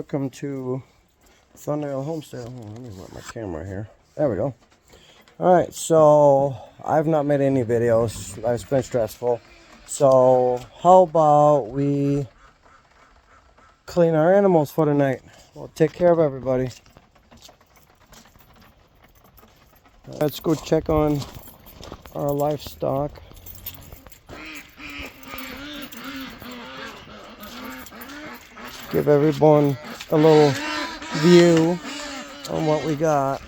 welcome to Thunderdale Homestead. Hold on, let me move my camera here. There we go. Alright, so I've not made any videos. It's been stressful. So how about we clean our animals for the night? We'll take care of everybody. Let's go check on our livestock. Give everyone a little view on what we got.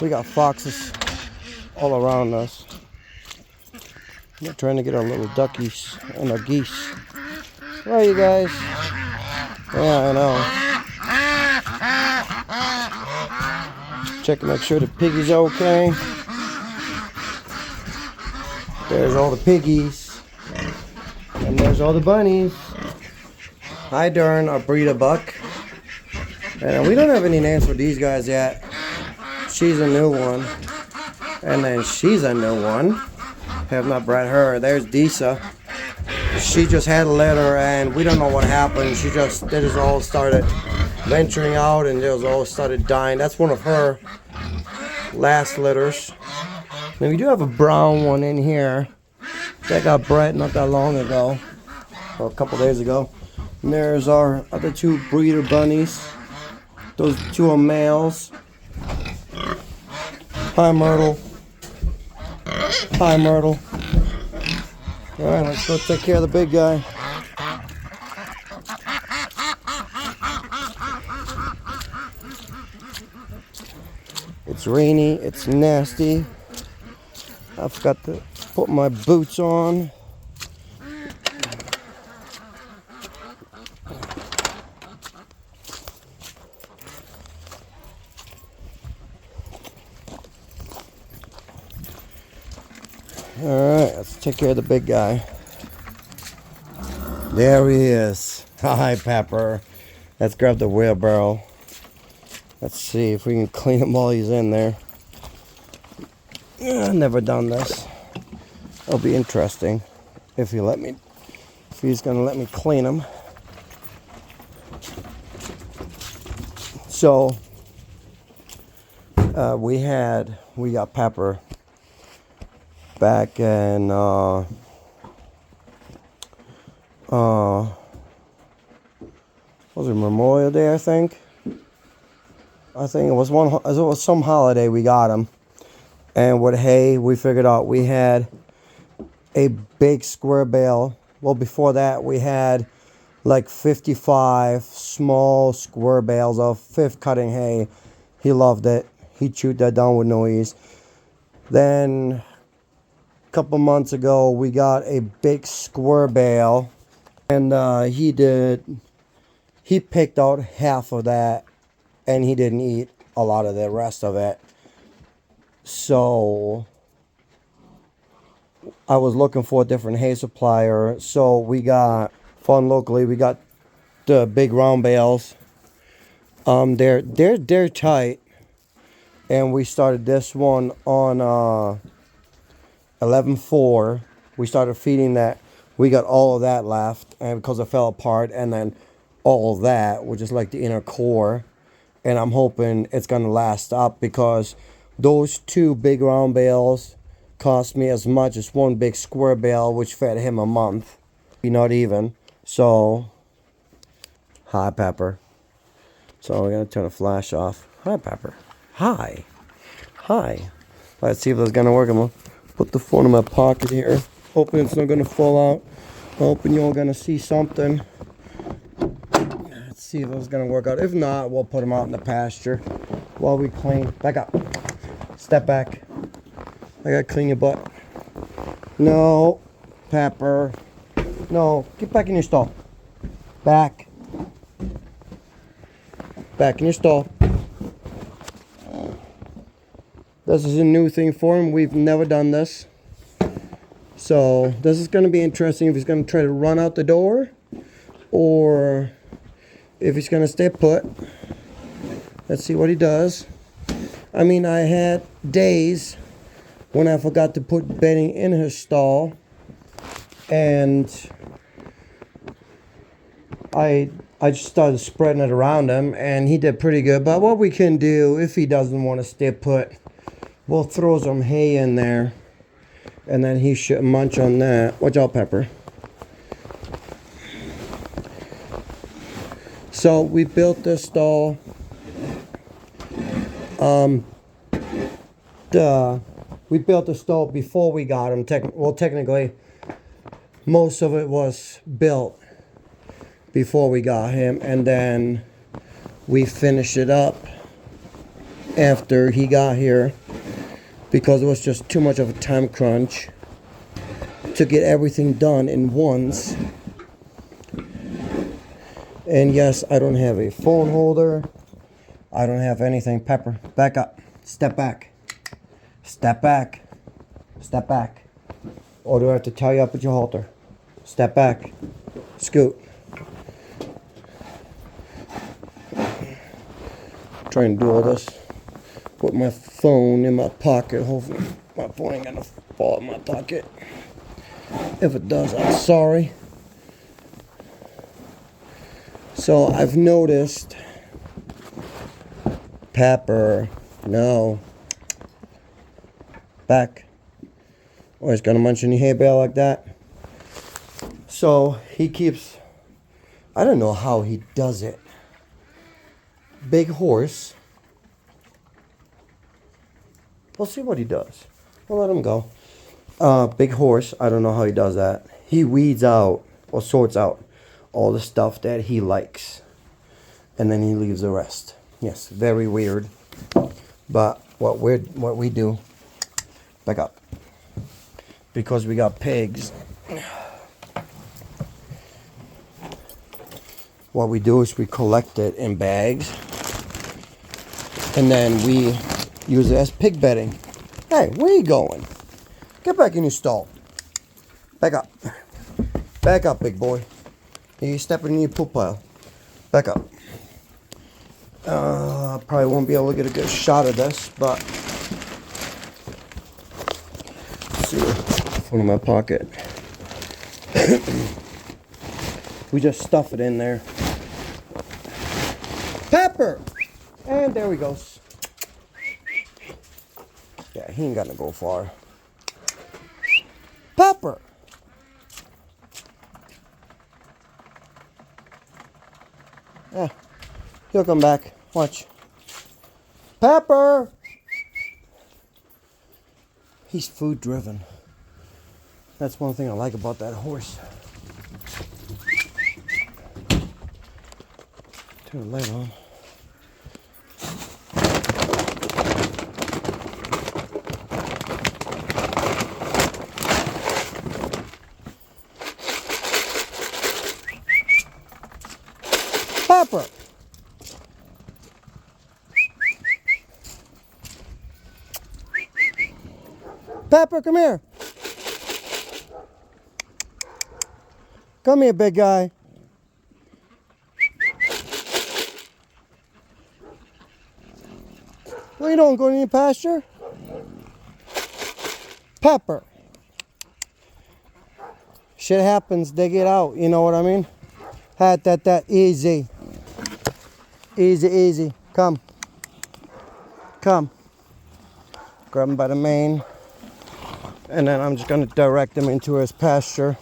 We got foxes all around us. We're trying to get our little duckies and our geese. Where are you guys? Yeah, I know. Check to make sure the piggies are okay. There's all the piggies. And there's all the bunnies. Hi, Dern, our breeder buck. And we don't have any names for these guys yet. She's a new one. And then she's a new one. Have not bred her. There's Disa. She just had a litter and we don't know what happened. They just all started venturing out and they just all started dying. That's one of her last litters. Now we do have a brown one in here that got bred not that long ago, or a couple days ago. And there's our other two breeder bunnies. Those two are males. Hi, Myrtle. Hi, Myrtle. Alright, let's go take care of the big guy. It's rainy, it's nasty. I forgot to put my boots on. Alright, let's take care of the big guy. There he is. Hi, Pepper. Let's grab the wheelbarrow. Let's see if we can clean him while he's in there. I've never done this. It'll be interesting if he's gonna let me clean him. So we got Pepper back in was it Memorial Day? I think it was some holiday we got him, and with hay we figured out we had a big square bale. Well, before that we had like 55 small square bales of fifth cutting hay. He loved it. He chewed that down with no ease. Then couple months ago we got a big square bale, and he picked out half of that and he didn't eat a lot of the rest of it. So I was looking for a different hay supplier, so we got locally we got the big round bales. They're tight, and we started this one on 11/4. We started feeding that. We got all of that left, and because it fell apart, and then all of that, which is like the inner core, and I'm hoping it's gonna last up, because those two big round bales cost me as much as one big square bale, which fed him a month. Not even. So hi, Pepper. So we're gonna turn the flash off. Hi, Pepper. Hi. Let's see if that's gonna work. I'm gonna put the phone in my pocket here, hoping it's not gonna fall out. Hoping you're gonna see something. Let's see if it's gonna work out. If not, we'll put him out in the pasture while we clean. Back up. Step back. I gotta clean your butt. No, Pepper. No, get back in your stall. Back in your stall. This is a new thing for him. We've never done this. So this is going to be interesting if he's going to try to run out the door or if he's going to stay put. Let's see what he does. I mean, I had days when I forgot to put bedding in his stall, and I I just started spreading it around him, and he did pretty good. But what we can do, if he doesn't want to stay put, we'll throw some hay in there, and then he should munch on that. Watch out, Pepper. So we built this stall. We built the stall before we got him. Well, technically, most of it was built before we got him, and then we finished it up after he got here because it was just too much of a time crunch to get everything done in once. And yes, I don't have a phone holder. I don't have anything. Pepper, back up. Step back. Step back. Step back. Or do I have to tie you up with your halter? Step back. Scoot. Trying to do all this with my phone in my pocket. Hopefully my phone ain't gonna fall in my pocket. If it does, I'm sorry. So I've noticed Pepper, no, back. Oh, he's gonna munch any hay bale like that. So he keeps, I don't know how he does it. Big horse. We'll see what he does. We'll let him go. Big horse, I don't know how he does that. He weeds out or sorts out all the stuff that he likes, and then he leaves the rest. Yes, very weird. But what we do, back up, because we got pigs. What we do is we collect it in bags, and then we use it as pig bedding. Hey, where you going? Get back in your stall. Back up. Back up, big boy. You're stepping in your poop pile. Back up. Probably won't be able to get a good shot of this, but let's see. Phone in my pocket. We just stuff it in there. Pepper! And there he goes. Yeah, he ain't gonna go far. Pepper! Yeah, he'll come back. Watch. Pepper! He's food driven. That's one thing I like about that horse. Turn the light on. Pepper! Pepper, come here. Come here, big guy. What are you doing? Going in your pasture? Pepper. Shit happens, they get out, you know what I mean? That, easy. Easy, easy. Come. Come. Grab him by the mane. And then I'm just going to direct him into his pasture.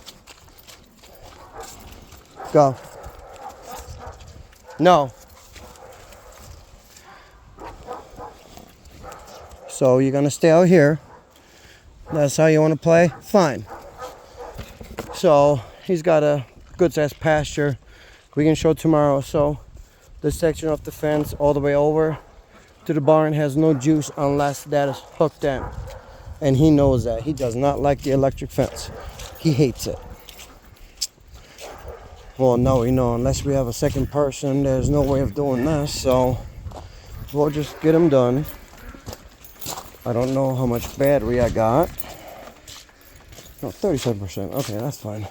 Go. No. So you're going to stay out here. That's how you want to play? Fine. So he's got a good sized pasture. We can show tomorrow. So this section of the fence all the way over to the barn has no juice unless that is hooked in. And he knows that. He does not like the electric fence. He hates it. Well, no, you know, unless we have a second person, there's no way of doing this. So we'll just get him done. I don't know how much battery I got. No, 37%. Okay, that's fine.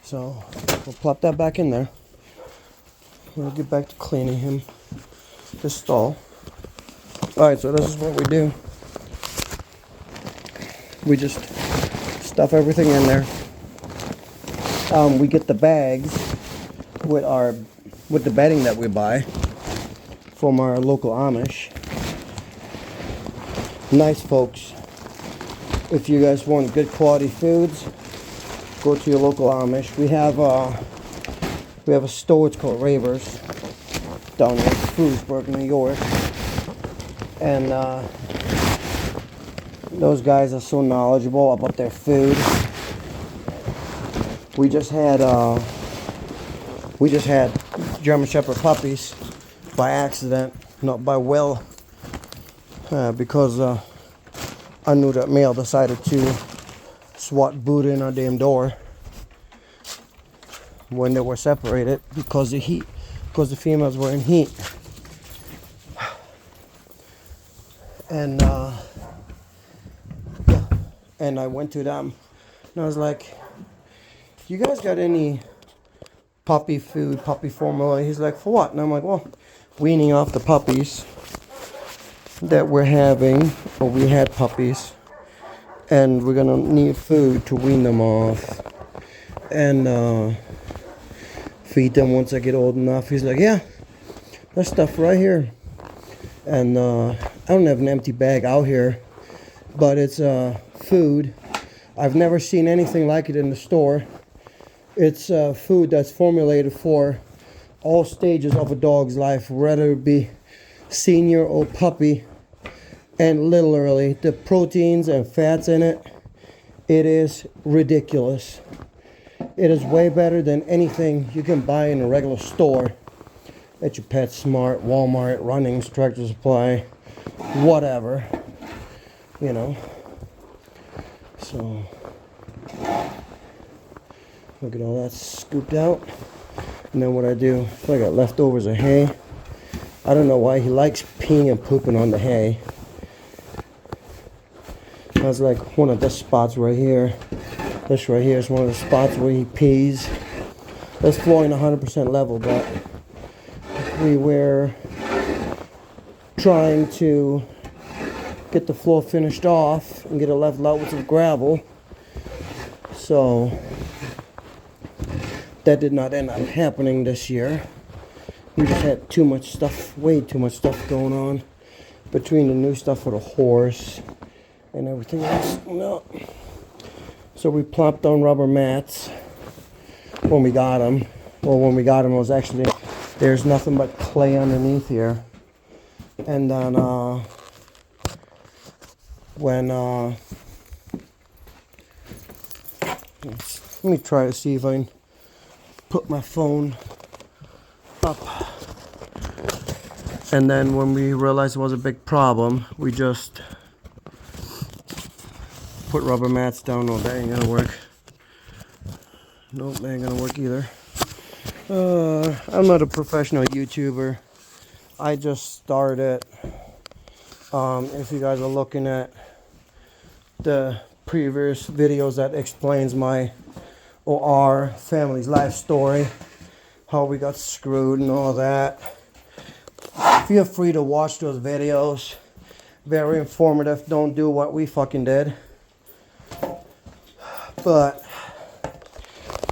So we'll plop that back in there. We'll get back to cleaning him, this stall. Alright, so this is what we do. We just stuff everything in there. We get the bags with our with the bedding that we buy from our local Amish. Nice folks. If you guys want good quality foods, go to your local Amish. We have a store, it's called Ravers, down in Frewsburg, New York. And those guys are so knowledgeable about their food. We just had German Shepherd puppies by accident, not by will, because I knew that male decided to swat Buddha in our damn door when they were separated because of heat, because the females were in heat. And and I went to them and I was like, you guys got any puppy food, puppy formula? He's like, for what? And I'm like, well, weaning off the puppies that we're having, or we had puppies, and we're gonna need food to wean them off and feed them once I get old enough. He's like, yeah, there's stuff right here. And I don't have an empty bag out here, but it's food. I've never seen anything like it in the store. It's food that's formulated for all stages of a dog's life, whether it be senior or puppy, and literally the proteins and fats in it, it is ridiculous. It is way better than anything you can buy in a regular store at your PetSmart, Walmart, Runnings, Tractor Supply, whatever, you know. So look at all that scooped out. And then what I do, if I got leftovers of hay, I don't know why he likes peeing and pooping on the hay. That's like one of the spots right here. This right here is one of the spots where he pees. This floor ain't 100% level, but we were trying to get the floor finished off and get it leveled out with some gravel. So that did not end up happening this year. We just had too much stuff, way too much stuff going on between the new stuff for the horse and everything else. No. So we plopped on rubber mats when we got them. Well, when we got them, it was actually, there's nothing but clay underneath here. And then let me try to see if I can put my phone up. And then when we realized it was a big problem, we just put rubber mats down. No, that ain't gonna work. Nope, that ain't gonna work either. I'm not a professional YouTuber. I just started. If you guys are looking at the previous videos that explains my or our family's life story, how we got screwed and all that, feel free to watch those videos. Very informative. Don't do what we fucking did. But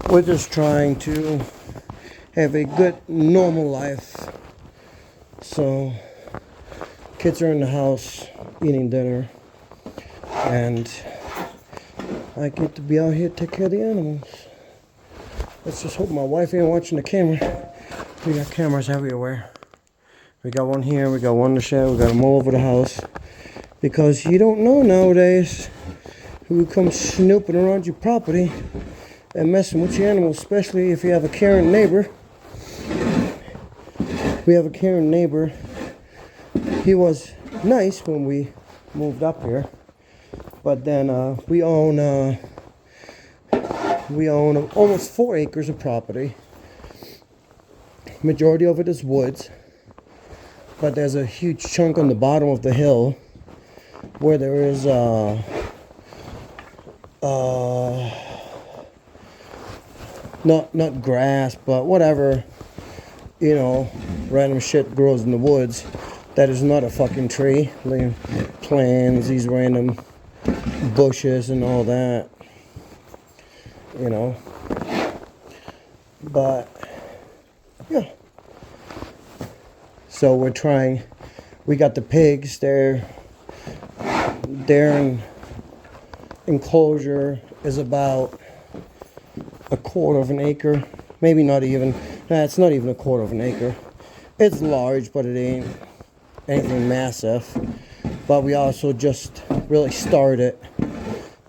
we're just trying to have a good normal life. So kids are in the house eating dinner, and I get to be out here to take care of the animals. Let's just hope my wife ain't watching the camera. We got cameras everywhere. We got one here, we got one in the shed, we got them all over the house. Because you don't know nowadays who comes snooping around your property and messing with your animals, especially if you have a caring neighbor. We have a caring neighbor. He was nice when we moved up here, but then we own almost 4 acres of property. Majority of it is woods, but there's a huge chunk on the bottom of the hill where there is not grass, but whatever, you know, random shit grows in the woods that is not a fucking tree. Like plants, these random bushes and all that, you know. But yeah, So we're trying. We got the pigs. Their enclosure is about a quarter of an acre. Maybe not even. Nah, it's not even a quarter of an acre. It's large, but it ain't anything massive. But we also just really started.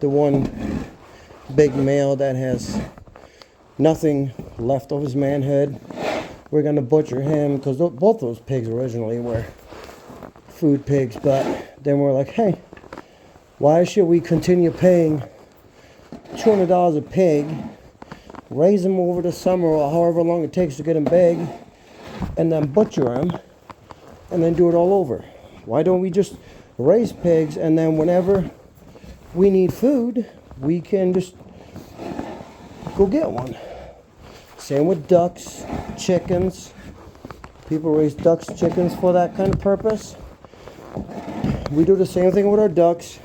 The one big male that has nothing left of his manhood, we're gonna butcher him, because both those pigs originally were food pigs. But then we're like, hey, why should we continue paying $200 a pig, raise them over the summer or however long it takes to get them big, and then butcher them and then do it all over? Why don't we just raise pigs, and then whenever we need food, we can just go get one? Same with ducks, chickens. People raise ducks, chickens for that kind of purpose. We do the same thing with our ducks.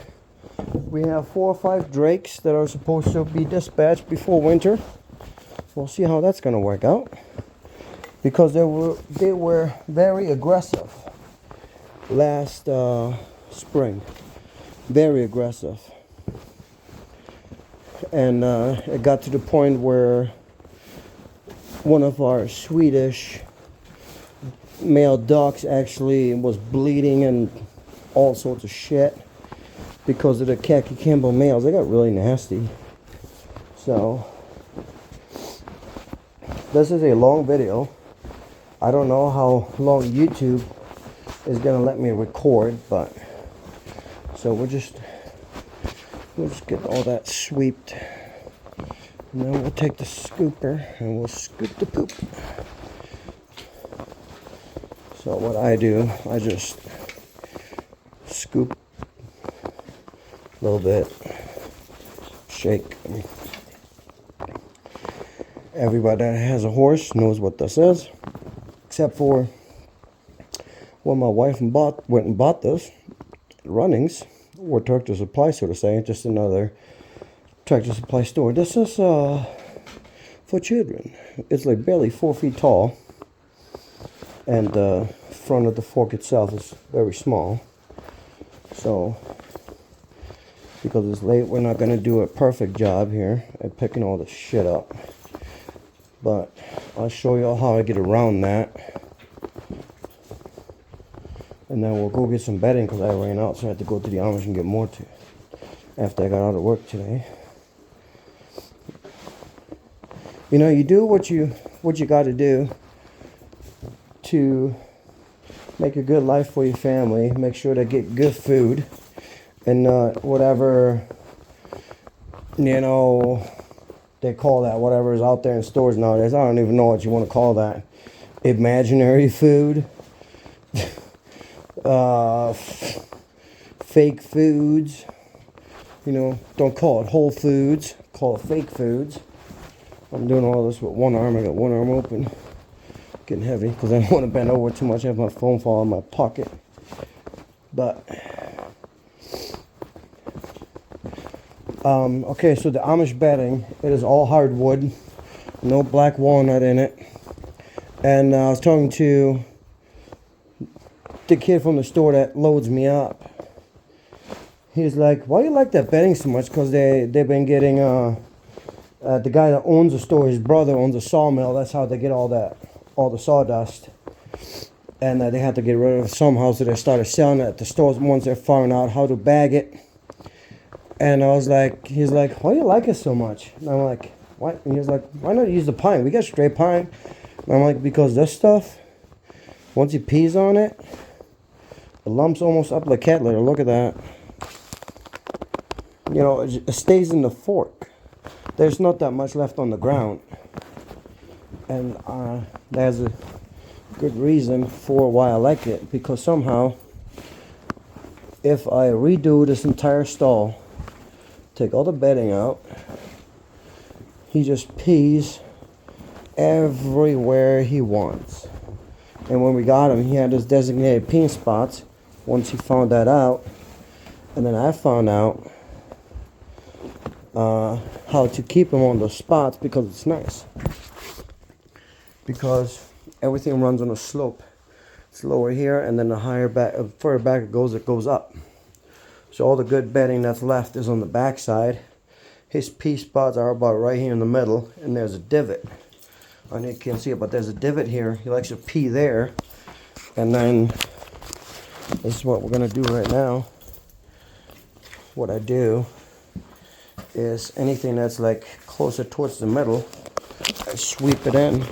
We have 4 or 5 drakes that are supposed to be dispatched before winter. We'll see how that's going to work out, because they were very aggressive last spring. Very aggressive. And it got to the point where one of our Swedish male ducks actually was bleeding and all sorts of shit because of the khaki Campbell males. They got really nasty. So this is a long video. I don't know how long YouTube is gonna let me record, but so we'll just get all that sweeped, and then we'll take the scooper and we'll scoop the poop. So what I do, I just scoop a little bit, shake. Everybody that has a horse knows what this is, except for when my wife went and bought this, Runnings, or Tractor Supply, so to say, just another Tractor Supply store. This is for children. It's like barely 4 feet tall, and the front of the fork itself is very small. So because it's late, we're not going to do a perfect job here at picking all this shit up, but I'll show you all how I get around that. And then we'll go get some bedding, because I ran out, so I had to go to the Amish and get more too after I got out of work today. You know, you do what you got to do to make a good life for your family. Make sure they get good food, and whatever, you know, they call that, whatever is out there in stores nowadays. I don't even know what you want to call that. Imaginary food. Fake foods, you know, don't call it whole foods, call it fake foods. I'm doing all this with one arm. I got one arm open, getting heavy because I don't want to bend over too much. I have my phone fall in my pocket. But okay, so the Amish bedding, it is all hardwood, no black walnut in it. And I was talking to the kid from the store that loads me up. He's like, why do you like that bedding so much? Because they've been getting, the guy that owns the store, his brother owns a sawmill. That's how they get all the sawdust. And they had to get rid of it somehow, so they started selling it at the stores once they're figuring out how to bag it. And I was like, he's like, why do you like it so much? And I'm like, what? And he's like, why not use the pine? We got straight pine. And I'm like, because this stuff, once he pees on it, the lump's almost up like cat litter. Look at that. You know, it stays in the fork. There's not that much left on the ground. And there's a good reason for why I like it. Because somehow, if I redo this entire stall, take all the bedding out, he just pees everywhere he wants. And when we got him, he had his designated peeing spots. Once he found that out, and then I found out how to keep him on those spots, because it's nice. Because everything runs on a slope. It's lower here, and then the higher back, further back it goes up. So all the good bedding that's left is on the back side. His pee spots are about right here in the middle, and there's a divot. I know you can't see it, but there's a divot here. He likes to pee there. And then this is what we're gonna do right now. What I do is anything that's like closer towards the middle, I sweep it in. Let's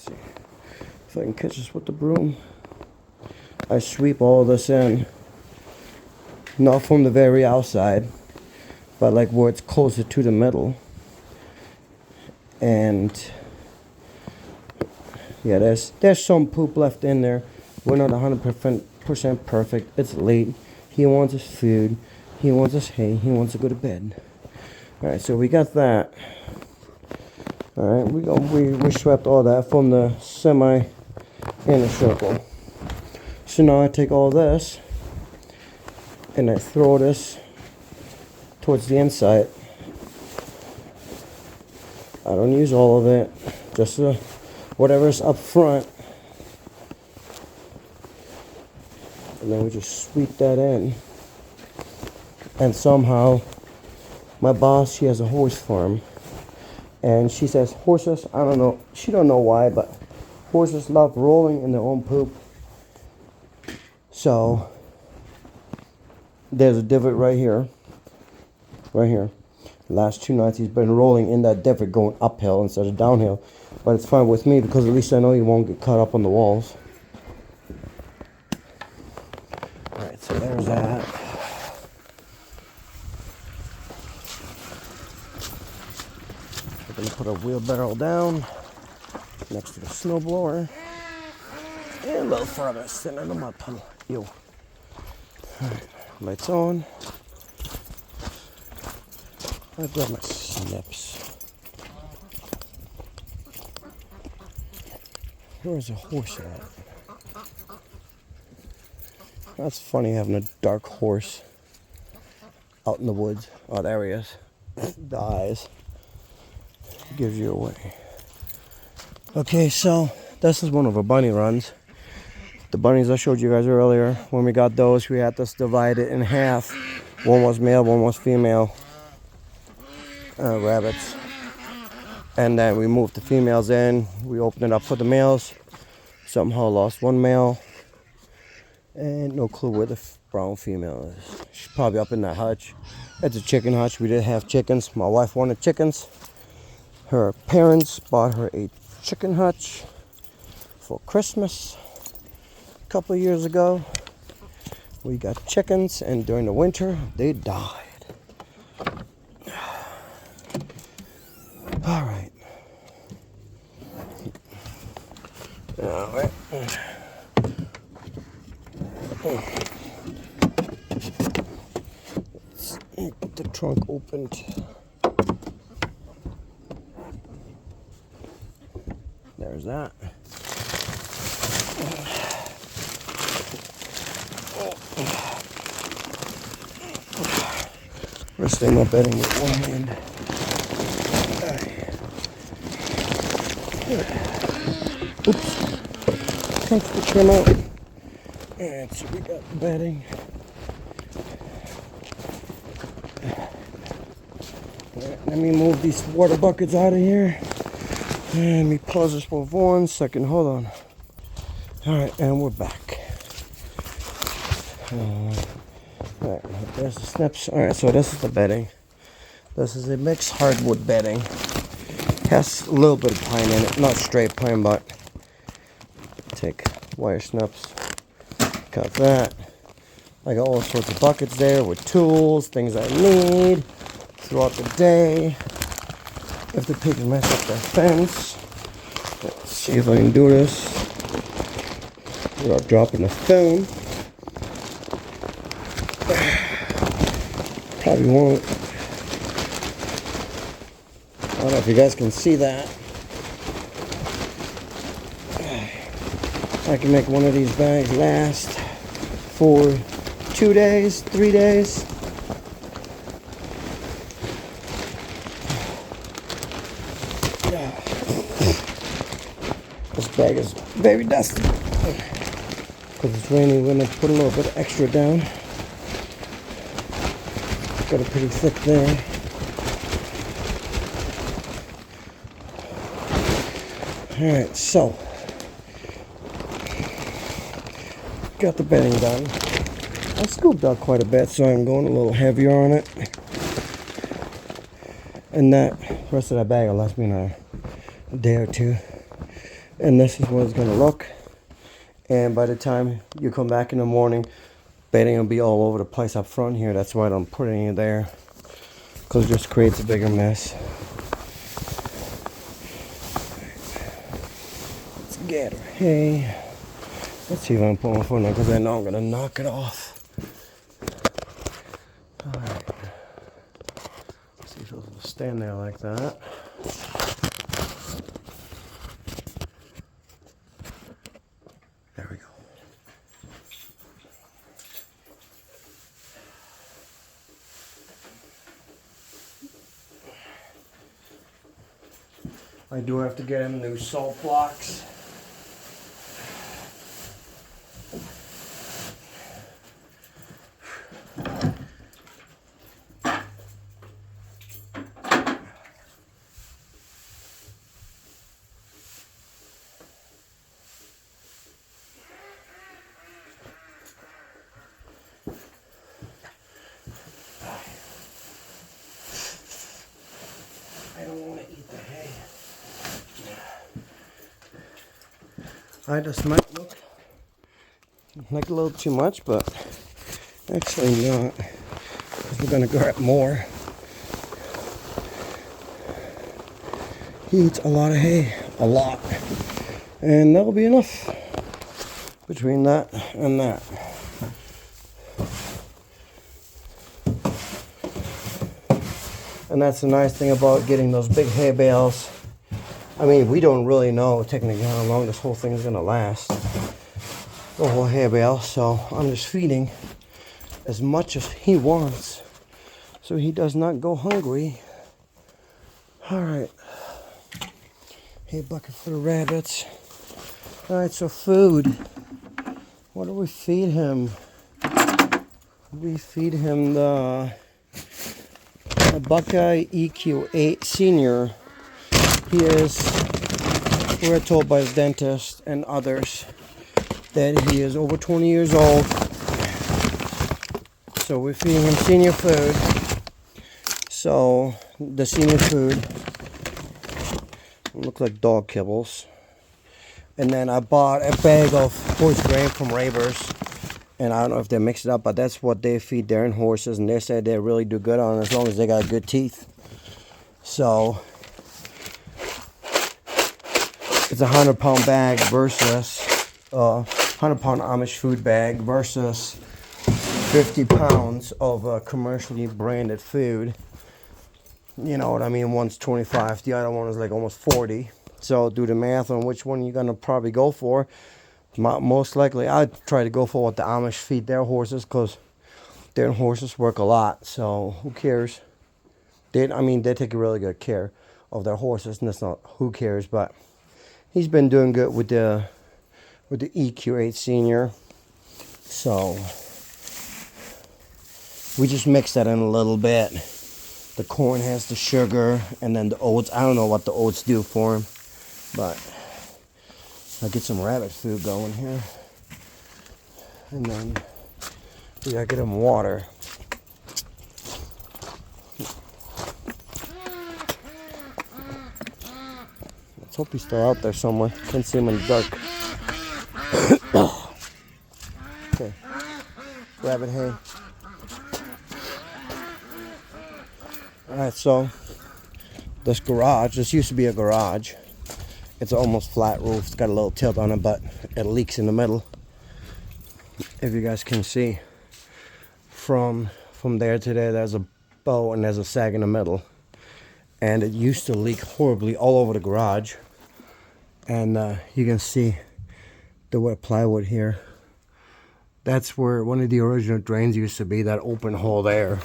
see if I can catch this with the broom. I sweep all this in, not from the very outside, but like where it's closer to the middle. And yeah, there's some poop left in there. We're not 100% perfect. It's late. He wants his food. He wants his hay. He wants to go to bed. All right, so we got that. All right, we swept all that from the semi inner circle. So now I take all this and I throw this towards the inside. I don't use all of it, just whatever's up front. And then we just sweep that in. And somehow, my boss, she has a horse farm. And she says horses, I don't know, she don't know why, but horses love rolling in their own poop. So, there's a divot right here. Right here. The last 2 nights he's been rolling in that divot going uphill instead of downhill. But it's fine with me because at least I know he won't get caught up on the walls. Alright, so there's that. We're going to put a wheelbarrow down next to the snowblower. And a little further, sitting in the mud puddle. Ew. Alright, lights on. I grab my snips. Where's a horse at? That's funny having a dark horse out in the woods. Oh, there he is. The eyes. Gives you away. Okay, so this is one of our bunny runs. The bunnies I showed you guys earlier, when we got those, we had this divided in half. One was male, one was female. Rabbits, and then we moved the females in. We opened it up for the males. Somehow lost one male, and no clue where the brown female is. She's probably up in that hutch. It's a chicken hutch. We did have chickens. My wife wanted chickens. Her parents bought her a chicken hutch for Christmas a couple of years ago. We got chickens, and during the winter they died. All right. Let's get the trunk opened. There's that. Resting my bedding with one hand. Oops. Trunk came out. And so we got the bedding. Alright, let me move these water buckets out of here. And let me pause this for 1 second. Hold on. Alright, and we're back. Alright, there's the snips. Alright, so this is the bedding. This is a mixed hardwood bedding. Has a little bit of pine in it, not straight pine, but take wire snips, cut that. I got all sorts of buckets there with tools, things I need throughout the day. If the pigs mess up their fence, let's see if I can do this without dropping the phone. Probably won't. I don't know if you guys can see that. I can make one of these bags last for 2 days, 3 days. This bag is very dusty. Because it's raining, we're going to put a little bit extra down. Got it pretty thick there. Alright, so got the bedding done. I scooped out quite a bit, so I'm going a little heavier on it. And that rest of that bag will last me a day or two. And this is what it's going to look. And by the time you come back in the morning, bedding will be all over the place up front here. That's why I don't put any there, because it just creates a bigger mess. Let's get her hay. Let's see if I can put my foot on, because I know I'm going to knock it off. Alright. See if it'll stand there like that. There we go. I do have to get him new salt blocks. I don't want to eat the hay. This might look like a little too much, but actually not, because we're going to grab more. He eats a lot of hay, a lot, and that'll be enough between that and that. And that's the nice thing about getting those big hay bales. I mean, we don't really know technically how long this whole thing is going to last. The whole hay bale. So I'm just feeding as much as he wants, so he does not go hungry. Alright. Hay bucket for the rabbits. Alright, so food. What do we feed him? We feed him the Buckeye EQ8 Senior. He is, we're told by the dentist and others that he is over 20 years old. So we're feeding him senior food. So the senior food look like dog kibbles. And then I bought a bag of horse grain from Raver's. And I don't know if they mix it up, but that's what they feed their horses. And they said they really do good on it as long as they got good teeth. So it's a 100-pound bag versus 100-pound Amish food bag versus 50 pounds of commercially branded food. You know what I mean? One's 25, the other one is like almost 40. So do the math on which one you're gonna probably go for. Most likely, I'd try to go for what the Amish feed their horses, because their horses work a lot. So who cares? They take really good care of their horses, and that's not who cares. But he's been doing good with the EQ8 Senior. So we just mix that in a little bit. The corn has the sugar, and then the oats. I don't know what the oats do for him, but I'll get some rabbit food going here. And then we gotta get him water. Let's hope he's still out there somewhere. Can't see him in the dark. Okay. Rabbit hay. Alright, so this garage, this used to be a garage. It's almost flat roof. It's got a little tilt on it, but it leaks in the middle. If you guys can see, from there to there, there's a bow and there's a sag in the middle. And it used to leak horribly all over the garage. And you can see the wet plywood here. That's where one of the original drains used to be, that open hole there.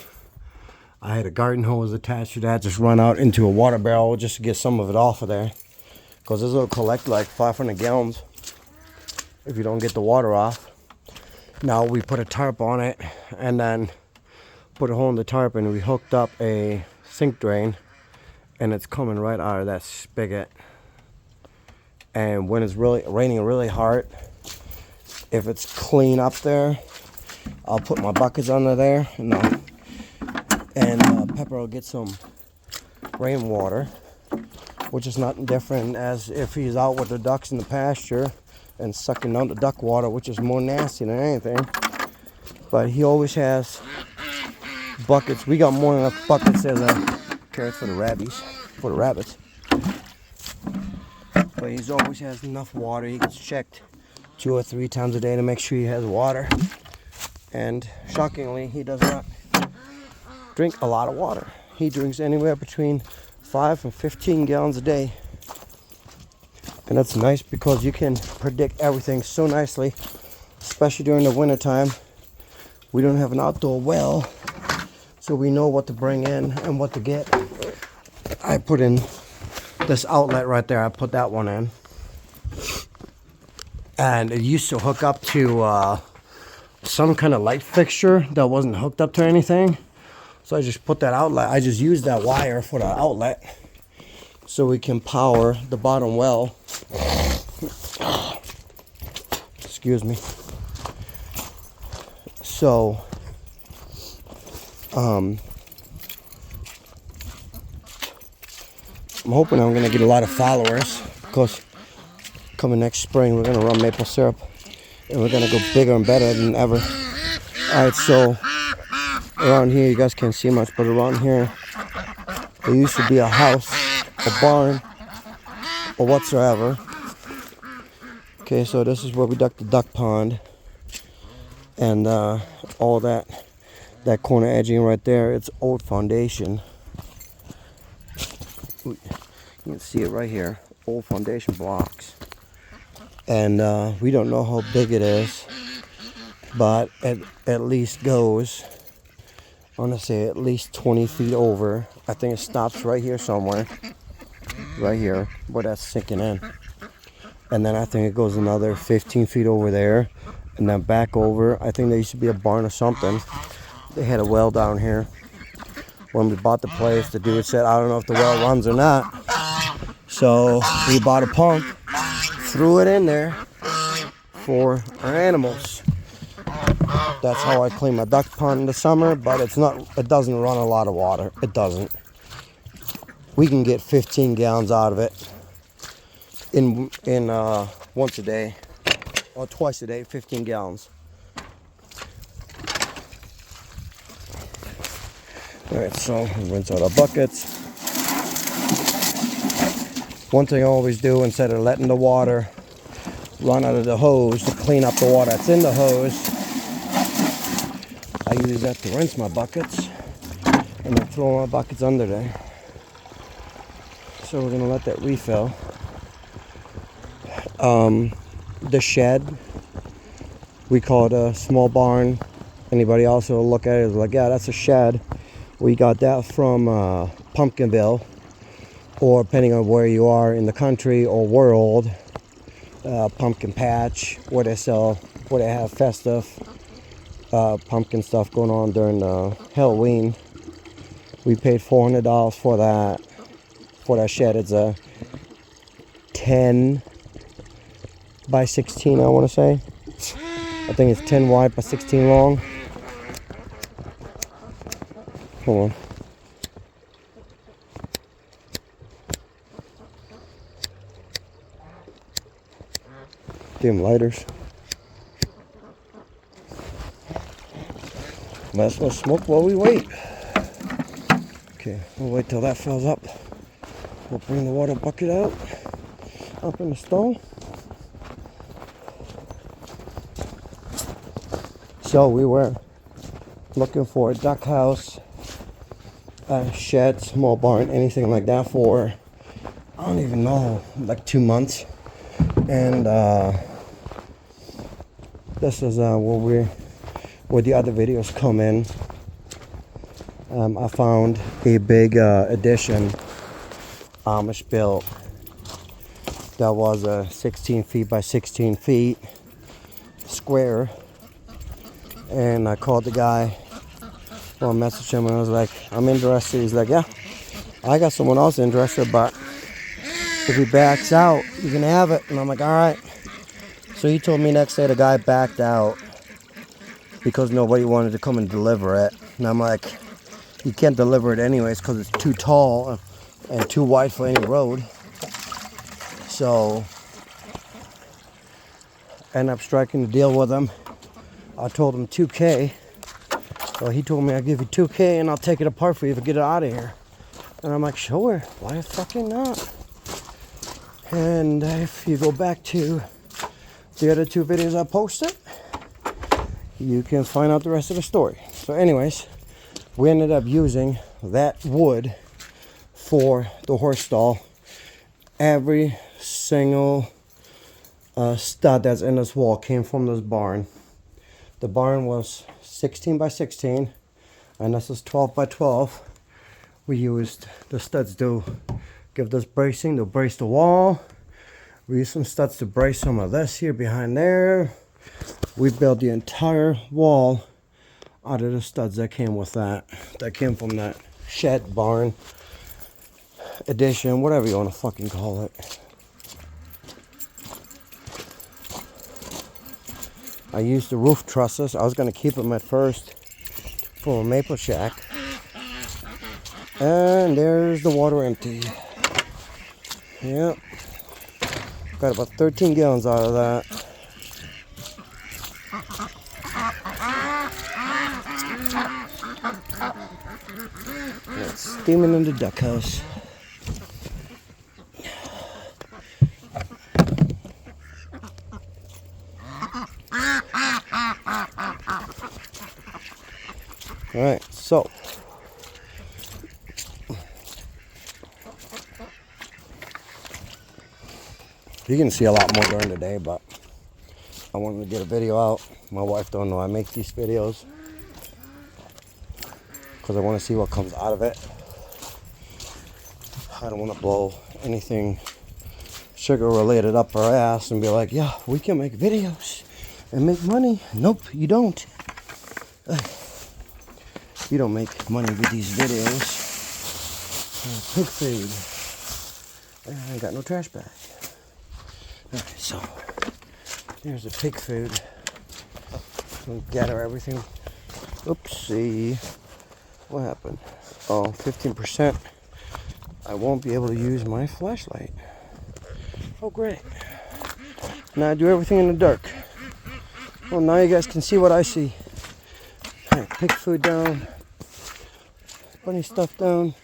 I had a garden hose attached to that, just run out into a water barrel just to get some of it off of there. because this will collect like 500 gallons if you don't get the water off. Now we put a tarp on it and then put a hole in the tarp, and we hooked up a sink drain, and it's coming right out of that spigot. And when it's really raining really hard, if it's clean up there, I'll put my buckets under there, and Pepper will get some rainwater, which is not different as if he's out with the ducks in the pasture and sucking down the duck water, which is more nasty than anything. But he always has buckets. We got more than enough buckets as a carrot for the rabbits. But he always has enough water. He gets checked 2 or 3 times a day to make sure he has water. And shockingly, he does not drink a lot of water. He drinks anywhere between 5 and 15 gallons a day. And that's nice because you can predict everything so nicely, especially during the winter time. We don't have an outdoor well, so we know what to bring in and what to get. I put in this outlet right there. I put that one in. And it used to hook up to some kind of light fixture that wasn't hooked up to anything. So I just put that outlet. I just used that wire for the outlet so we can power the bottom well. Excuse me. So, I'm hoping I'm going to get a lot of followers, because coming next spring we're going to run maple syrup and we're going to go bigger and better than ever. Alright, so around here, you guys can't see much, but around here there used to be a house, a barn, or whatsoever. Okay, so this is where we dug the duck pond, and all that corner edging right there, it's old foundation. You can see it right here, old foundation blocks. And we don't know how big it is, but it at least goes, I want to say at least 20 feet over. I think it stops right here somewhere, right here, where that's sinking in. And then I think it goes another 15 feet over there, and then back over. I think there used to be a barn or something. They had a well down here. When we bought the place, the dude said, I don't know if the well runs or not. So we bought a pump, threw it in there for our animals. That's how I clean my duck pond in the summer, but it doesn't run a lot of water. It doesn't. We can get 15 gallons out of it in once a day or twice a day, 15 gallons. Alright, so we rinse out our buckets. One thing I always do, instead of letting the water run out of the hose to clean up the water that's in the hose, I use that to rinse my buckets and then throw my buckets under there. So we're going to let that refill. The shed, we call it a small barn. Anybody else will look at it is like, yeah, that's a shed. We got that from Pumpkinville, or depending on where you are in the country or world, pumpkin patch, where they have festive pumpkin stuff going on during Halloween. We paid $400 for that shed. It's a 10 by 16, I want to say. I think it's 10 wide by 16 long. Hold on. Damn lighters. Let's go smoke while we wait. Okay, we'll wait till that fills up. We'll bring the water bucket out, up in the stove. So we were looking for a duck house, a shed, small barn, anything like that for, I don't even know, like 2 months. And this is where the other videos come in. I found a big addition, Amish built, that was a 16 feet by 16 feet square. And I called the guy, well, I messaged him and I was like, I'm interested. He's like, yeah, I got someone else interested, but if he backs out, you can have it. And I'm like, all right. So he told me next day the guy backed out because nobody wanted to come and deliver it. And I'm like, you can't deliver it anyways because it's too tall and too wide for any road. So I ended up striking a deal with him. I told him $2K. So he told me, I'll give you $2K and I'll take it apart for you to get it out of here. And I'm like, sure, why the fucking not? And if you go back to the other 2 videos I posted, you can find out the rest of the story. So anyways, we ended up using that wood for the horse stall. Every single stud that's in this wall came from this barn. The barn was 16 by 16 and this is 12 by 12. We used the studs to give this bracing to brace the wall. We used some studs to brace some of this here behind there. We built the entire wall out of the studs that came with that. That came from that shed, barn, addition, whatever you want to fucking call it. I used the roof trusses. I was going to keep them at first for a maple shack. And there's the water empty. Yep. Got about 13 gallons out of that. It's steaming in the duck house. Alright, so you can see a lot more during the day, but I wanted to get a video out. My wife don't know I make these videos because I want to see what comes out of it. I don't want to blow anything sugar related up our ass and be like, yeah, we can make videos and make money. Nope, you don't. You don't make money with these videos. Pig food. I ain't got no trash bag. Alright, so here's the pig food. We'll gather everything. Oopsie. What happened? Oh, 15%. I won't be able to use my flashlight. Oh, great. Now I do everything in the dark. Well, now you guys can see what I see. Alright, pig food down. Bunny stuff down.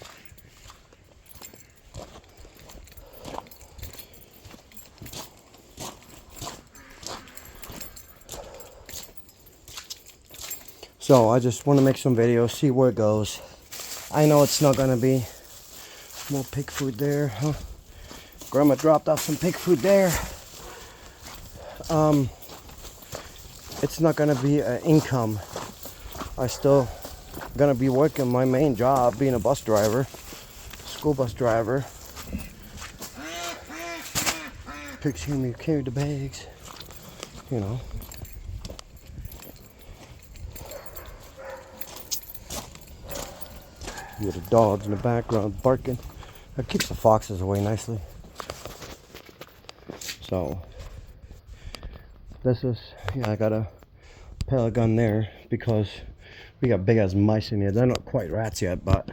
So I just want to make some videos, see where it goes. I know it's not gonna be more pig food there, huh? Grandma dropped off some pig food there. It's not gonna be an income. I still gonna be working my main job, being a bus driver, school bus driver. Pigs hear me carry the bags, you know. You got the dogs in the background barking. That keeps the foxes away nicely. So this is, yeah, I got a pellet gun there because we got big ass mice in here. They're not quite rats yet, but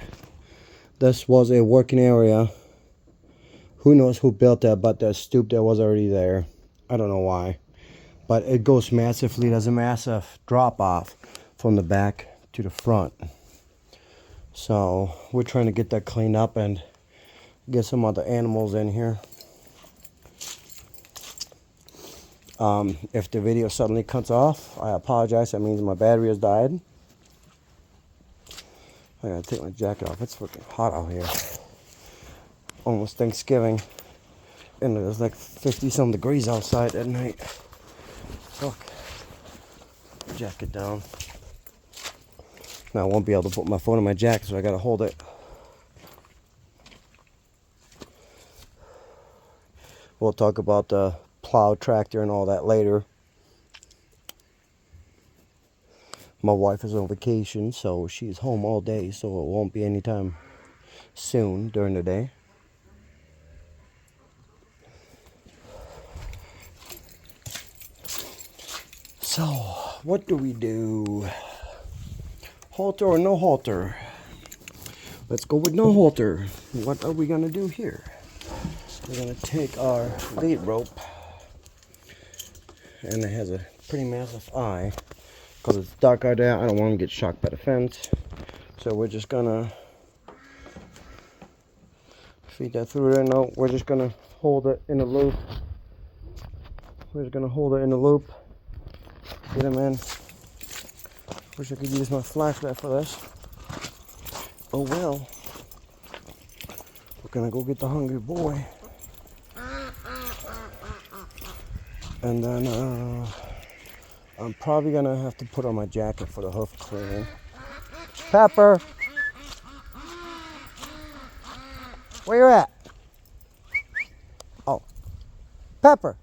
this was a working area. Who knows who built that, but that stoop that was already there. I don't know why, but it goes massively. There's a massive drop off from the back to the front. So we're trying to get that cleaned up and get some other animals in here. If the video suddenly cuts off, I apologize. That means my battery has died. I gotta take my jacket off. It's freaking hot out here. Almost Thanksgiving. And there's like 50-some degrees outside at night. Fuck. Jacket down. Now I won't be able to put my phone in my jacket, so I gotta hold it. We'll talk about the plow tractor and all that later. My wife is on vacation, so she's home all day, so it won't be anytime soon during the day. So, what do we do? Halter or no halter? Let's go with no halter. What are we gonna do here? We're gonna take our lead rope, and it has a pretty massive eye. Because it's dark out there, I don't want to get shocked by the fence. So we're just gonna feed that through there. No, we're just gonna hold it in a loop. We're just gonna hold it in a loop. Get him in. Wish I could use my flashlight for this. Oh well. We're gonna go get the hungry boy. And then I'm probably gonna have to put on my jacket for the hoof cleaning. Pepper! Where you at? Oh. Pepper!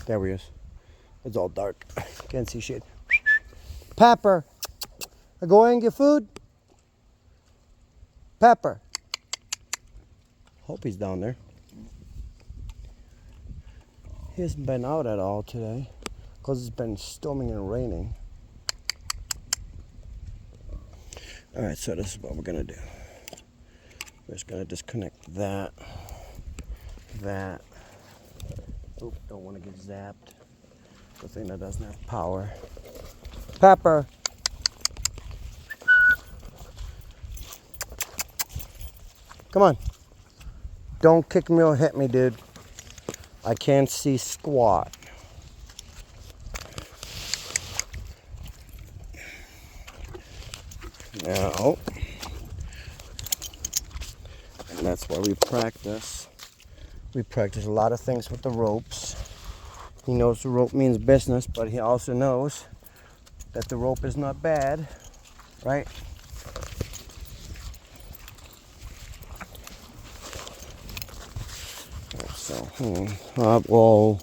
There he is. It's all dark. Can't see shit. Pepper! Go in and get food? Pepper! Hope he's down there. He hasn't been out at all today because it's been storming and raining. Alright, so this is what we're gonna do. We're just gonna disconnect that. Oop, don't want to get zapped. The thing that doesn't have power. Pepper! Come on. Don't kick me or hit me, dude. I can't see squat. Now, and that's why we practice. We practice a lot of things with the ropes. He knows the rope means business, but he also knows that the rope is not bad, right? So, well,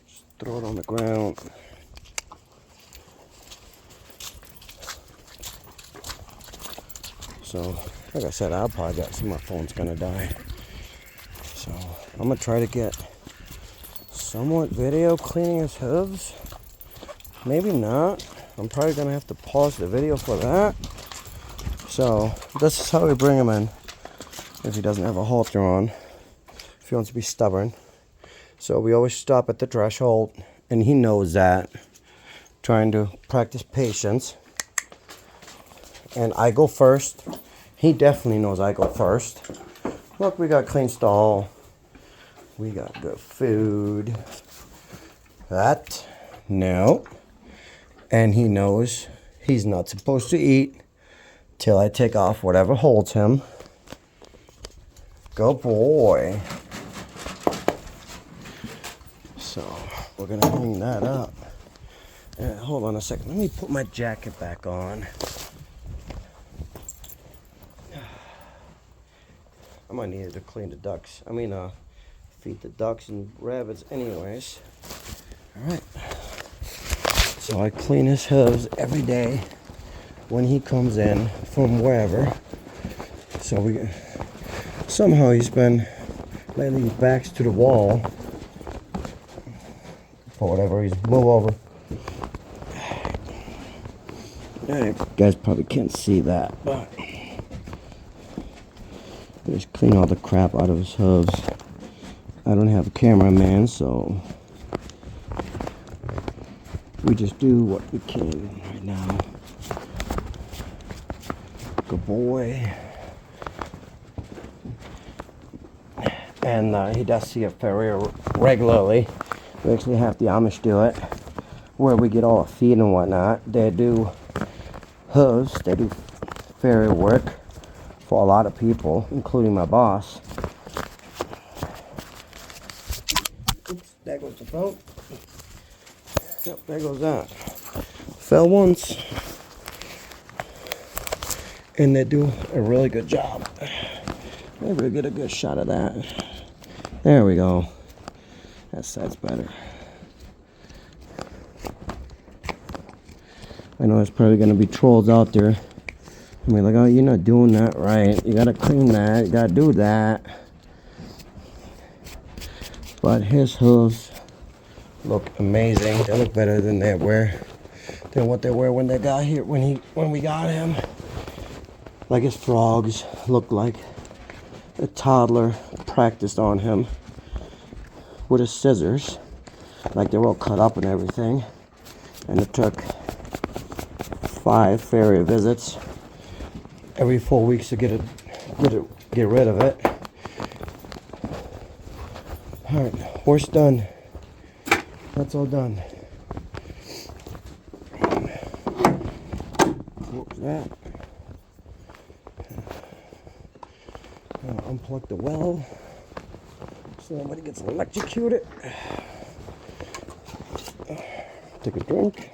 just throw it on the ground. So, like I said, I apologize. My phone's gonna die. So, I'm gonna try to get somewhat video cleaning his hooves. Maybe not. I'm probably gonna have to pause the video for that. So, this is how we bring him in. If he doesn't have a halter on, if he wants to be stubborn. So we always stop at the threshold, and he knows that. Trying to practice patience. And I go first. He definitely knows I go first. Look, we got clean stall. We got good food. That, no. And he knows he's not supposed to eat till I take off whatever holds him. Good boy. So we're gonna bring that up. Hold on a second. Let me put my jacket back on. I might need to clean the ducks. Feed the ducks and rabbits anyways. All right. So I clean his hooves every day when he comes in from wherever. So somehow he's been lately his back's to the wall. For whatever reason. Move over. You guys probably can't see that, but just clean all the crap out of his hooves. I don't have a cameraman, so we just do what we can right now. Good boy. And he does see a farrier regularly. We actually have the Amish do it, where we get all the feed and whatnot. They do hooves, they do farrier work for a lot of people, including my boss. Oops, there goes the boat. Yep, there goes that. Fell once. And they do a really good job. Maybe we'll get a good shot of that. There we go. That's better. I know there's probably going to be trolls out there. I mean, like, oh, you're not doing that right. You got to clean that. You got to do that. But his hooves look amazing. They look better than what they were when they got here, when we got him. Like his frogs look like a toddler practiced on him with his scissors. Like they're all cut up and everything. And it took 5 farrier visits every 4 weeks to get rid of it. Alright, horse done. That's all done. What was that? Unplug the well so nobody gets electrocuted. Take a drink.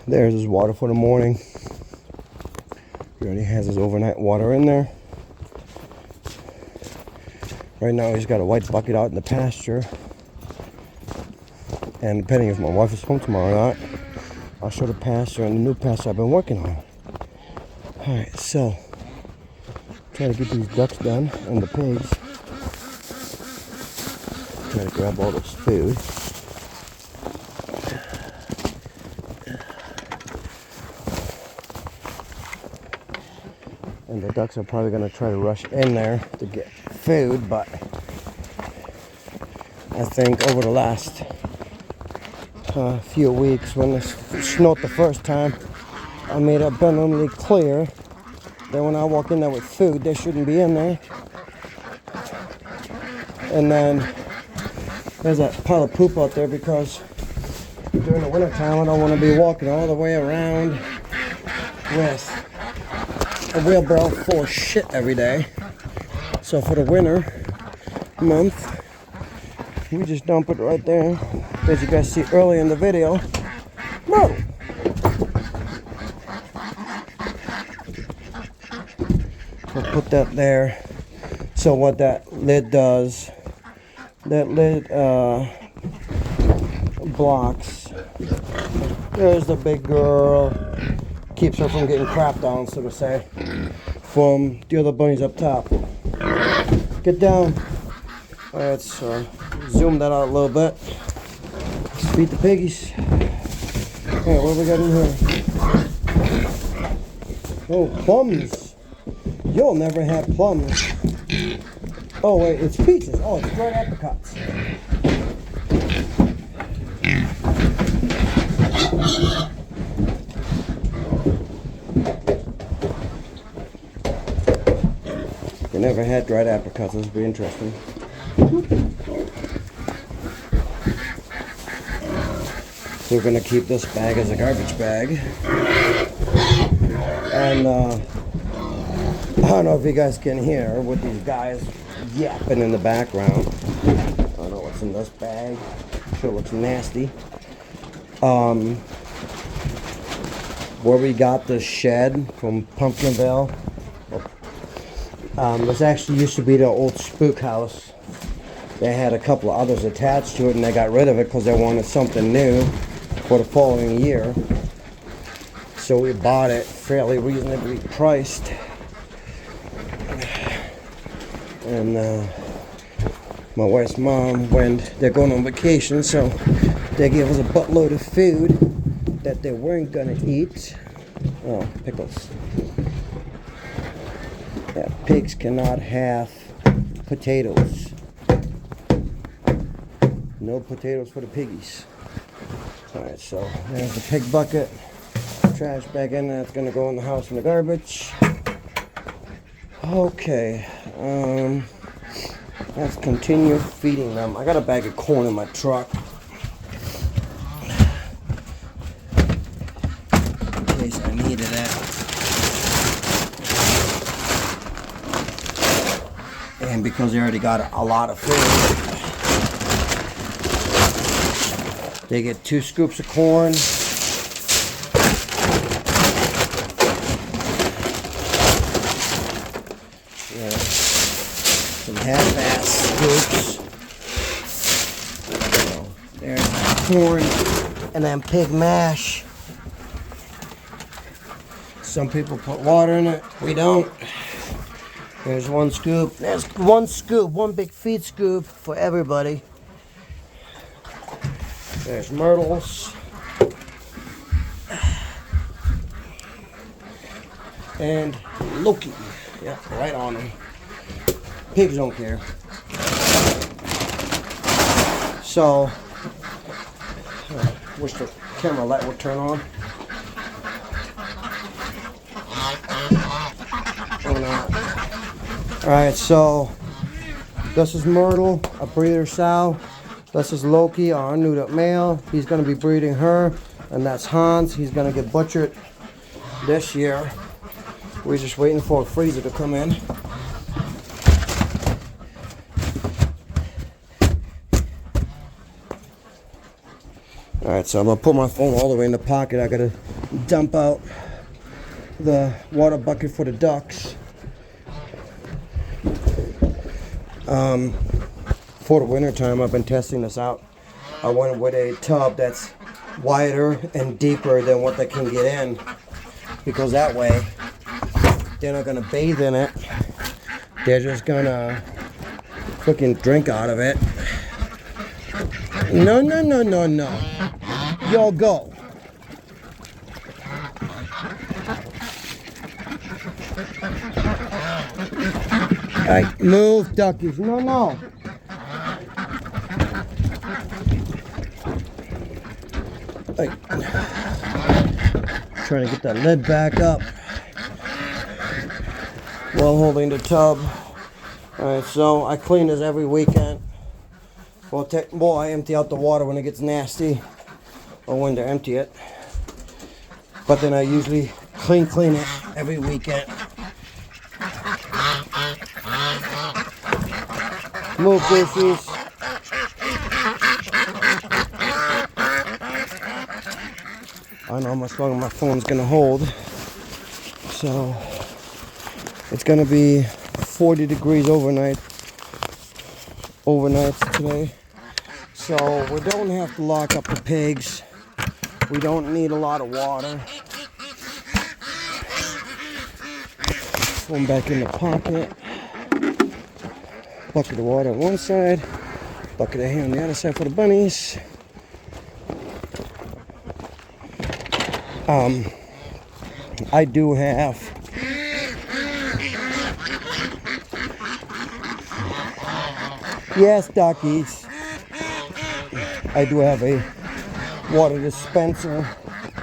There's his water for the morning. He already has his overnight water in there. Right now he's got a white bucket out in the pasture. And depending if my wife is home tomorrow or not, I'll show the pasture and the new pasture I've been working on. Alright, so try to get these ducks done and the pigs. Try to grab all this food. And the ducks are probably going to try to rush in there to get food, but I think over the last few weeks, when it snowed the first time, I made it abundantly clear that when I walk in there with food, they shouldn't be in there. And then there's that pile of poop out there because during the winter time I don't want to be walking all the way around with a wheelbarrow full of shit every day. So for the winter month, we just dump it right there. As you guys see earlier in the video. No! We'll put that there. So what that lid does, that lid blocks. There's the big girl. Keeps her from getting crapped on, so to say, from the other bunnies up top. Get down. Alright, let's zoom that out a little bit. Let's feed the piggies. Alright, what do we got in here? Oh, plums. You'll never have plums. Oh wait, it's peaches. Oh, it's dried apricots. I never had dried apricots. This will be interesting. We're gonna keep this bag as a garbage bag. And I don't know if you guys can hear with these guys yapping in the background. I don't know what's in this bag. Sure looks nasty. Where we got this shed from Pumpkinville. This actually used to be the old spook house. They had a couple of others attached to it and they got rid of it because they wanted something new for the following year. So we bought it fairly reasonably priced. And my wife's mom, when they're going on vacation, so they gave us a buttload of food that they weren't gonna eat. Oh, pickles. Yeah, pigs cannot have potatoes. No potatoes for the piggies. Alright, so there's the pig bucket. Trash bag in there. It's gonna go in the house in the garbage. Okay. Let's continue feeding them. I got a bag of corn in my truck. In case I needed it. And because they already got a lot of food, they get 2 scoops of corn half-ass scoops. So there's corn and then pig mash. Some people put water in it. We don't. There's one scoop. There's one scoop. One big feed scoop for everybody. There's myrtles. And Loki. Yeah, right on them. Pigs don't care. So, wish the camera light would turn on. Or not. Alright, so this is Myrtle, a breeder sow. This is Loki, our unneutered male. He's going to be breeding her. And that's Hans. He's going to get butchered this year. We're just waiting for a freezer to come in. Alright, so I'm going to put my phone all the way in the pocket. I got to dump out the water bucket for the ducks. For the winter time, I've been testing this out. I went with a tub that's wider and deeper than what they can get in, because that way they're not gonna bathe in it. They're just gonna freaking drink out of it. No, no, no, no, no. Y'all go. Alright, move, duckies. No, no. Hey. Trying to get that lid back up while holding the tub. Alright, so I clean this every weekend. Well, I empty out the water when it gets nasty, or when to empty it. But then I usually clean it every weekend. Move, goofies. I don't know how much longer my phone's gonna hold. So it's gonna be 40 degrees overnight today. So we don't have to lock up the pigs. We don't need a lot of water. One back in the pocket. Bucket of water on one side, bucket of hay on the other side for the bunnies. I do have yes, duckies. I do have a water dispenser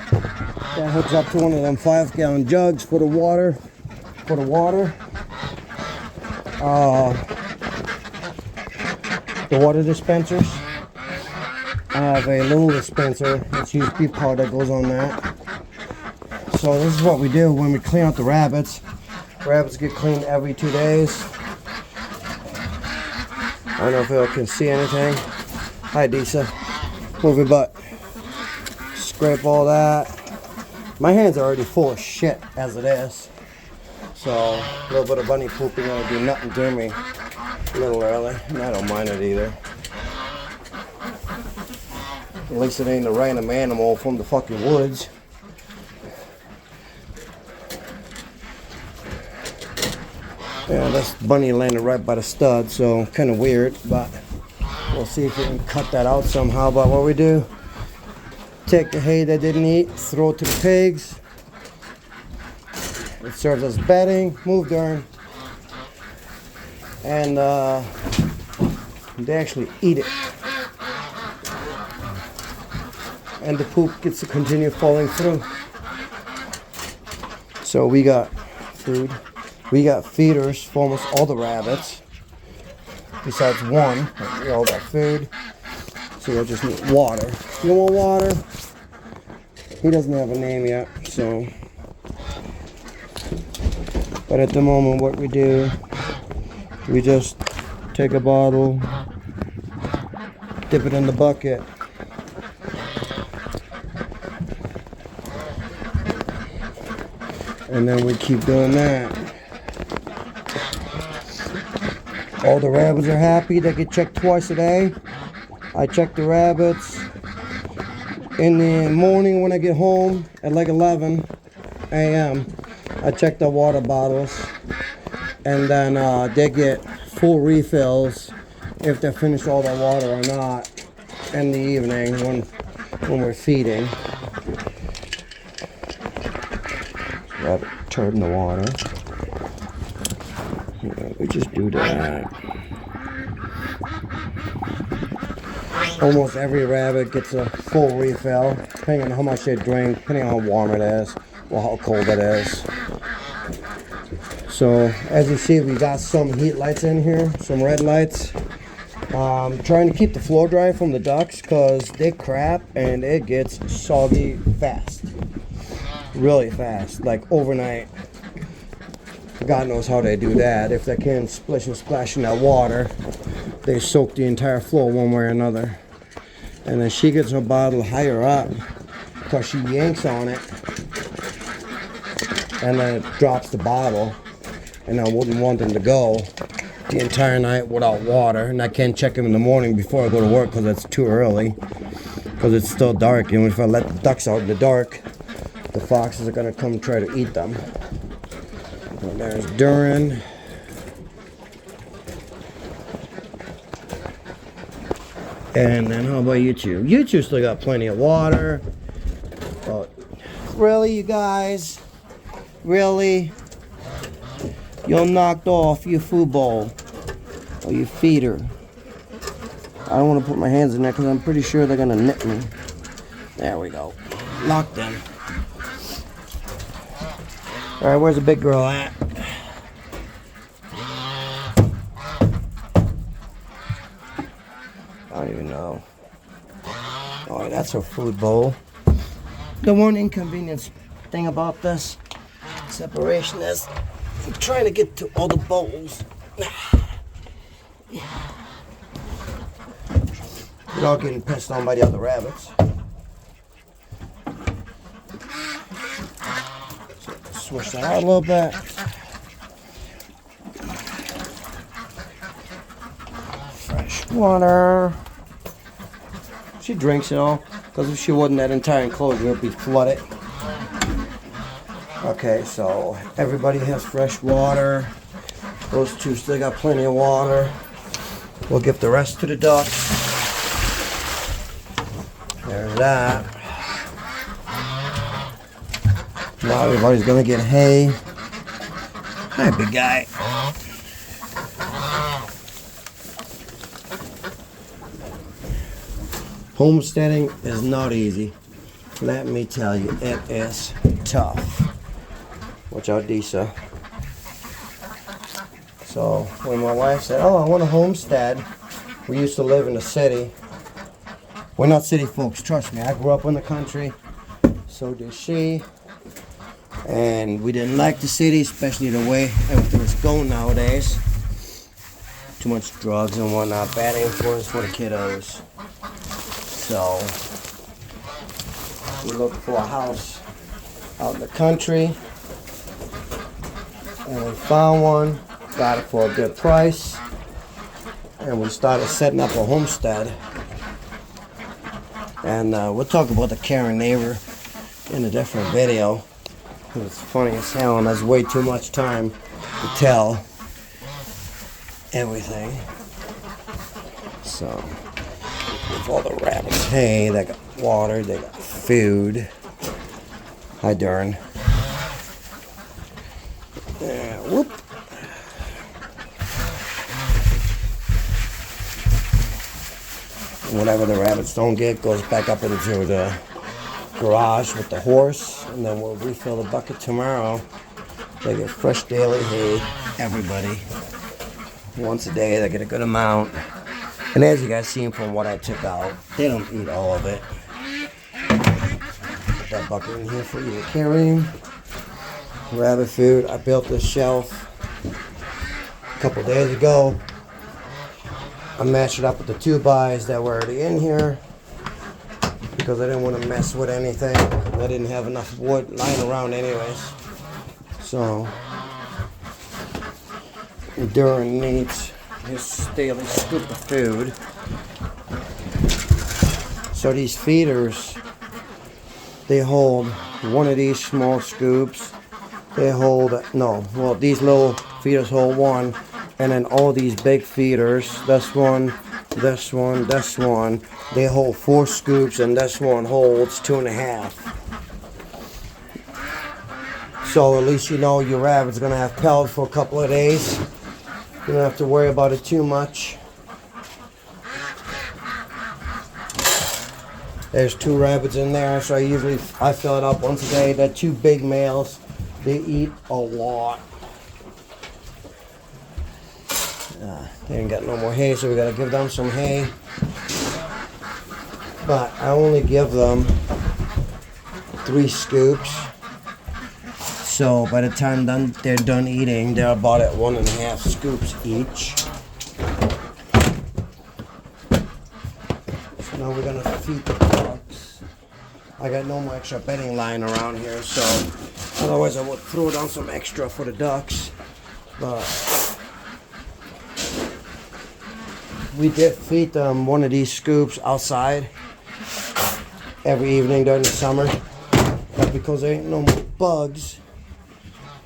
that hooks up to one of them 5-gallon jugs for the water. The water dispensers. I have a little dispenser. It's used beef powder that goes on that. So this is what we do when we clean out the rabbits. Rabbits get cleaned every 2 days. I don't know if you can see anything. Hi, Disa. Move your butt. Scrape all that. My hands are already full of shit as it is. So a little bit of bunny poop ain't gonna do nothing to me. A little early, and I don't mind it either. At least it ain't a random animal from the fucking woods. Yeah, this bunny landed right by the stud, so kind of weird, but we'll see if we can cut that out somehow. But what we do, take the hay they didn't eat, throw it to the pigs. It serves as bedding, move during, and they actually eat it. And the poop gets to continue falling through. So we got food. We got feeders for almost all the rabbits. Besides one, we all got food. So we'll just need water. You want water? He doesn't have a name yet, so. But at the moment, what we do, we just take a bottle, dip it in the bucket, and then we keep doing that. All the rabbits are happy. They get checked twice a day. I check the rabbits in the morning when I get home at like 11 a.m. I check the water bottles, and then they get full refills if they finish all the water or not in the evening when we're feeding. Rabbit turd in the water. Yeah, we just do that. Almost every rabbit gets a full refill, depending on how much they drink, depending on how warm it is, or how cold it is. So, as you see, we got some heat lights in here, some red lights. Trying to keep the floor dry from the ducks, because they crap and it gets soggy fast. Really fast, like overnight. God knows how they do that. If they can splish and splash in that water, they soak the entire floor one way or another. And then she gets her bottle higher up because she yanks on it, and then it drops the bottle. And I wouldn't want them to go the entire night without water. And I can't check them in the morning before I go to work because it's too early, because it's still dark. And if I let the ducks out in the dark, the foxes are going to come try to eat them. And there's Durin. And then how about you two? You two still got plenty of water. Oh, really, you guys? Really? You're knocked off your food bowl or your feeder. I don't want to put my hands in there because I'm pretty sure they're going to nip me. There we go. Locked in. Alright, where's the big girl at? I don't even know. Oh, that's her food bowl. The one inconvenience thing about this separation is I'm trying to get to all the bowls without getting pissed on by the other rabbits. So, switch that out a little bit. Fresh water. She drinks it all, because if she wasn't, that entire enclosure would be flooded. Okay, so everybody has fresh water. Those two still got plenty of water. We'll give the rest to the ducks. There's that. Now everybody's gonna get hay. Hi, big guy. Homesteading is not easy. Let me tell you, it is tough. Watch out, Disa. So when my wife said, "Oh, I want a homestead," we used to live in the city. We're not city folks, trust me. I grew up in the country. So did she. And we didn't like the city, especially the way everything is going nowadays. Too much drugs and whatnot, bad influence for the kiddos. So we looked for a house out in the country, and we found one, got it for a good price, and we started setting up a homestead. And we'll talk about the caring neighbor in a different video. It's funny as hell, and there's way too much time to tell everything. So, with all the rabbits, hey, they got water, they got food. Hi, Darn. Yeah, whoop. Whatever the rabbits don't get goes back up into the garage with the horse, and then we'll refill the bucket tomorrow. They get fresh daily hay, everybody. Once a day, they get a good amount. And as you guys seen from what I took out, they don't eat all of it. Put that bucket in here for you to carry. Rabbit food. I built this shelf a couple days ago. I matched it up with the 2x that were already in here, because I didn't want to mess with anything. I didn't have enough wood lying around anyways. So, Durin needs his daily scoop of food. So these feeders, they hold one of these small scoops. They hold, no, well, these little feeders hold one, and then all these big feeders, this one, this one, this one, they hold 4 scoops, and this one holds 2.5. So at least you know your rabbit's gonna have pellets for a couple of days. You don't have to worry about it too much. There's 2 rabbits in there, so I fill it up once a day. They're 2 big males. They eat a lot. They ain't got no more hay, so we gotta give them some hay. But I only give them 3 scoops. So by the time they're done eating, they're about at 1.5 scoops each. So now we're gonna feed the ducks. I got no more extra bedding lying around here, so otherwise I would throw down some extra for the ducks. But we did feed them one of these scoops outside every evening during the summer. But because there ain't no more bugs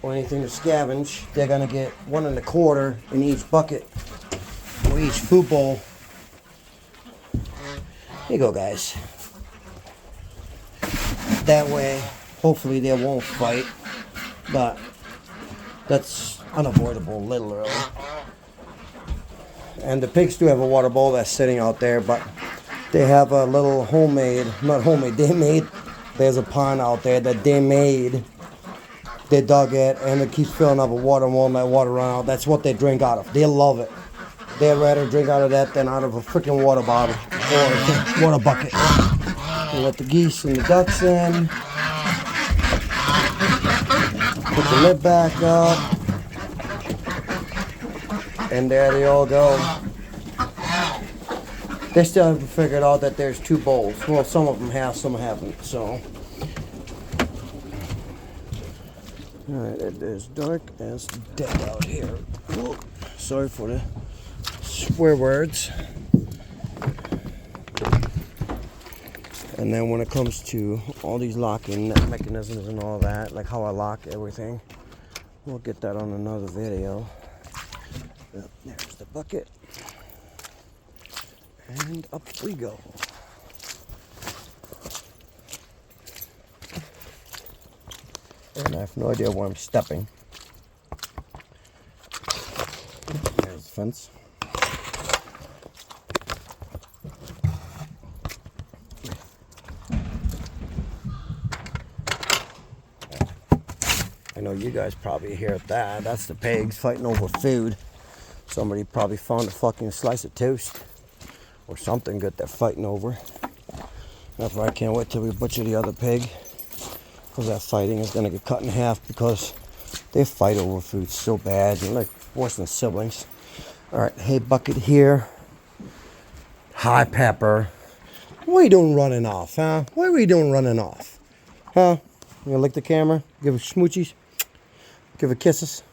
or anything to scavenge, they're gonna get 1 1/4 in each bucket or each food bowl. Here you go, guys. That way, hopefully they won't fight, but that's unavoidable, literally. And the pigs do have a water bowl that's sitting out there, but they have a little there's a pond out there that they made. They dug it, and it keeps filling up with water and won't let water run out. That's what they drink out of. They love it. They'd rather drink out of that than out of a freaking water bottle or a water bucket. And let the geese and the ducks in. Put the lid back up. And there they all go. They still haven't figured out that there's 2 bowls. Well, some of them have, some haven't, so. Alright, it is dark as death out here. Whoa. Sorry for the swear words. And then when it comes to all these locking mechanisms and all that, like how I lock everything, we'll get that on another video. There's the bucket. And up we go. And I have no idea where I'm stepping. There's the fence. I know you guys probably hear that. That's the pigs fighting over food. Somebody probably found a fucking slice of toast or something good they're fighting over. That's why I can't wait till we butcher the other pig, because that fighting is gonna get cut in half, because they fight over food so bad, and like worse than siblings. All right, hay bucket here. Hi, Pepper. What are you doing running off, huh? What are you doing running off, huh? You gonna lick the camera? Give her smoochies? Give her kisses?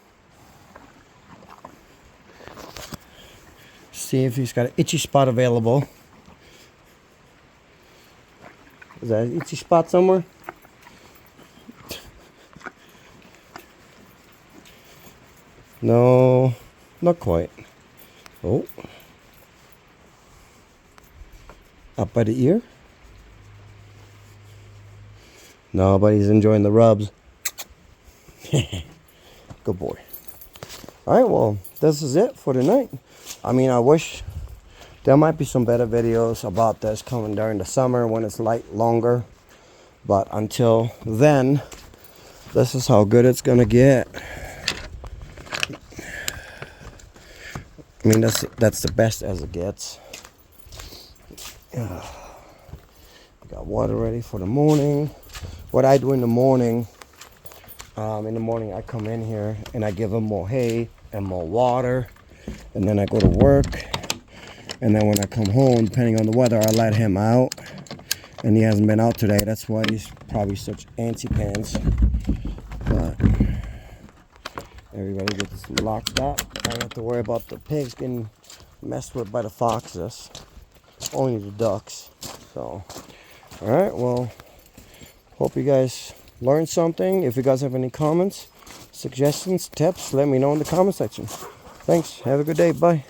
See if he's got an itchy spot available. Is that an itchy spot somewhere? No, not quite. Oh. Up by the ear? No, but he's enjoying the rubs. Good boy. Alright, well, this is it for tonight. I mean, I wish there might be some better videos about this coming during the summer when it's light longer. But until then, this is how good it's gonna get. I mean, that's the best as it gets. Got water ready for the morning. What I do in the morning I come in here and I give them more hay and more water, and then I go to work, and then when I come home, depending on the weather, I let him out, and he hasn't been out today. That's why he's probably such antsy pants. But everybody gets locked up. I don't have to worry about the pigs getting messed with by the foxes. Only the ducks. So, alright, well, hope you guys learned something. If you guys have any comments, suggestions, tips, let me know in the comment section. Thanks. Have a good day. Bye.